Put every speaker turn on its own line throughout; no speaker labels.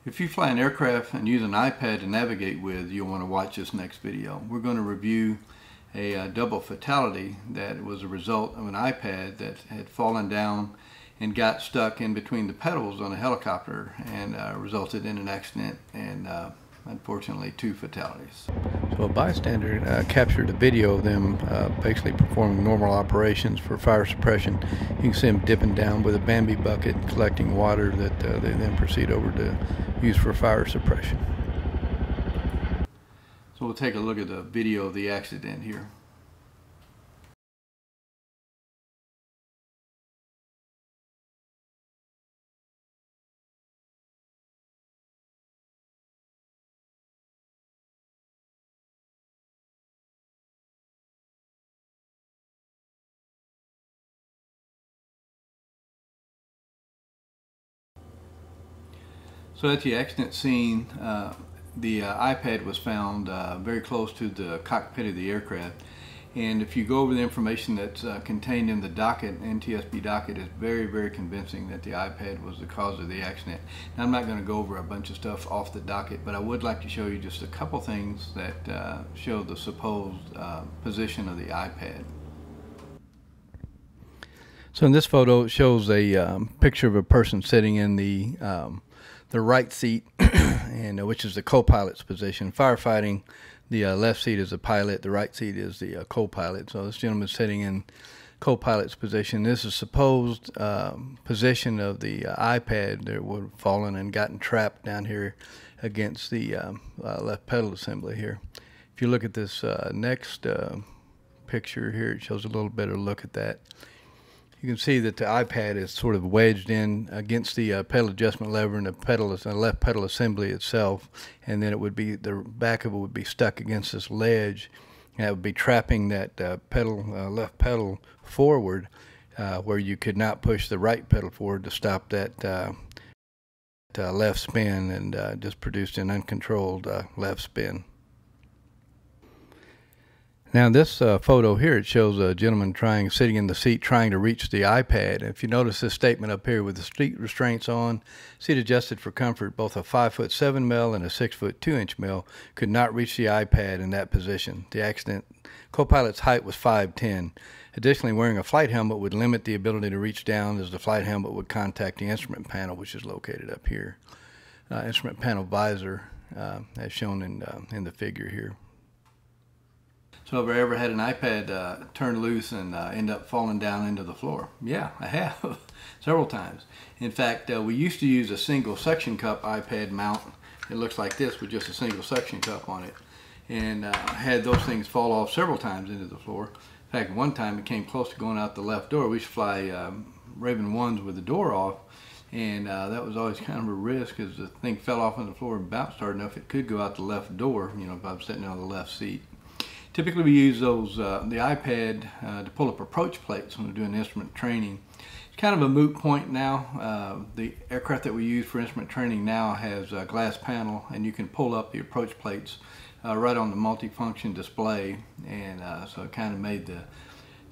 If you fly an aircraft and use an iPad to navigate with, you'll want to watch this next video. We're going to review a double fatality that was a result of an iPad that had fallen down and got stuck in between the pedals on a helicopter and resulted in an accident and unfortunately 2 fatalities. So a bystander captured a video of them basically performing normal operations for fire suppression. You can see them dipping down with a Bambi bucket, collecting water that they then proceed over to use for fire suppression. So we'll take a look at the video of the accident here. So at the accident scene, the iPad was found very close to the cockpit of the aircraft. And if you go over the information that's contained in the docket, NTSB docket, is very, very convincing that the iPad was the cause of the accident. Now, I'm not going to go over a bunch of stuff off the docket, but I would like to show you just a couple things that show the supposed position of the iPad. So in this photo, it shows a picture of a person sitting in the right seat, and which is the co-pilot's position. Firefighting, the left seat is the pilot, the right seat is the co-pilot. So this gentleman is sitting in co-pilot's position. This is supposed position of the iPad that would have fallen and gotten trapped down here against the left pedal assembly here. If you look at this next picture here, it shows a little better look at that. You can see that the iPad is sort of wedged in against the pedal adjustment lever and the left pedal assembly itself, and then it would be, the back of it would be stuck against this ledge, and that would be trapping that left pedal forward, where you could not push the right pedal forward to stop that left spin, and just produced an uncontrolled left spin. Now this photo here, it shows a gentleman sitting in the seat trying to reach the iPad. If you notice this statement up here, with the seat restraints on, seat adjusted for comfort, both a 5'7" male and a 6'2" male could not reach the iPad in that position. The accident co-pilot's height was 5'10". Additionally, wearing a flight helmet would limit the ability to reach down, as the flight helmet would contact the instrument panel, which is located up here. Instrument panel visor, as shown in the figure here. So have I ever had an iPad turn loose and end up falling down into the floor? Yeah, I have, several times. In fact, we used to use a single suction cup iPad mount. It looks like this with just a single suction cup on it. And I had those things fall off several times into the floor. In fact, one time it came close to going out the left door. We used to fly Raven 1s with the door off. And that was always kind of a risk, because the thing fell off on the floor and bounced hard enough it could go out the left door, you know, if I was sitting on the left seat. Typically we use those, the iPad to pull up approach plates when we're doing instrument training. It's kind of a moot point now. The aircraft that we use for instrument training now has a glass panel, and you can pull up the approach plates right on the multifunction display, and so it kind of made the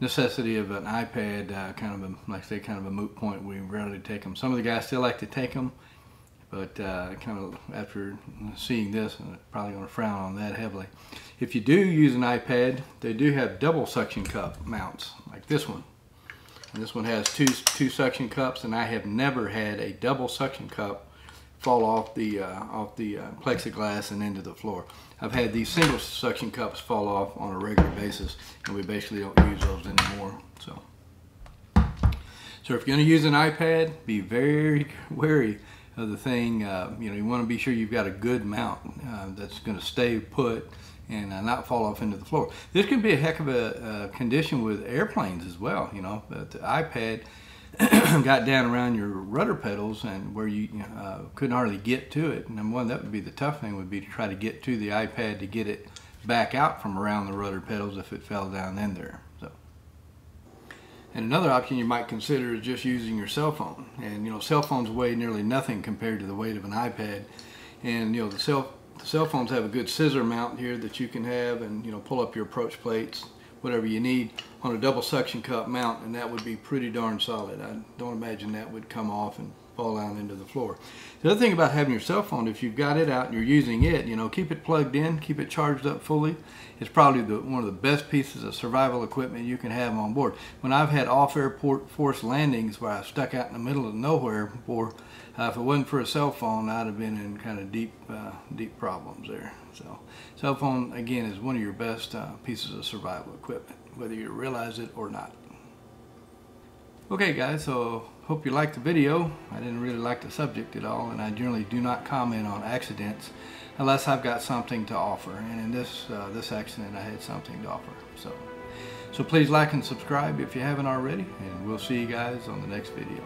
necessity of an iPad kind of a, like I say, kind of a moot point. We rarely take them. Some of the guys still like to take them, but kind of after seeing this, I'm probably going to frown on that heavily. If you do use an iPad, they do have double suction cup mounts, like this one. And this one has two suction cups, and I have never had a double suction cup fall off the plexiglass and into the floor. I've had these single suction cups fall off on a regular basis, and we basically don't use those anymore. So if you're going to use an iPad, be very wary of the thing. You know, you want to be sure you've got a good mount that's going to stay put and not fall off into the floor. This could be a heck of a condition with airplanes as well. You know, but the iPad got down around your rudder pedals, and where you couldn't hardly get to it. Number one, that would be the tough thing, would be to try to get to the iPad to get it back out from around the rudder pedals if it fell down in there. So. And another option you might consider is just using your cell phone. And you know, cell phones weigh nearly nothing compared to the weight of an iPad. And you know, the cell phones have a good scissor mount here that you can have, and you know, pull up your approach plates, whatever you need, on a double suction cup mount, and that would be pretty darn solid. I don't imagine that would come off and fall down into the floor. The other thing about having your cell phone, if you've got it out and you're using it, you know, keep it plugged in, keep it charged up fully. It's probably one of the best pieces of survival equipment you can have on board. When I've had off-airport forced landings where I stuck out in the middle of nowhere before, if it wasn't for a cell phone, I'd have been in kind of deep problems there. So, cell phone, again, is one of your best pieces of survival equipment, whether you realize it or not. Okay guys, so hope you liked the video. I didn't really like the subject at all, and I generally do not comment on accidents unless I've got something to offer. And in this accident, I had something to offer. So please like and subscribe if you haven't already, and we'll see you guys on the next video.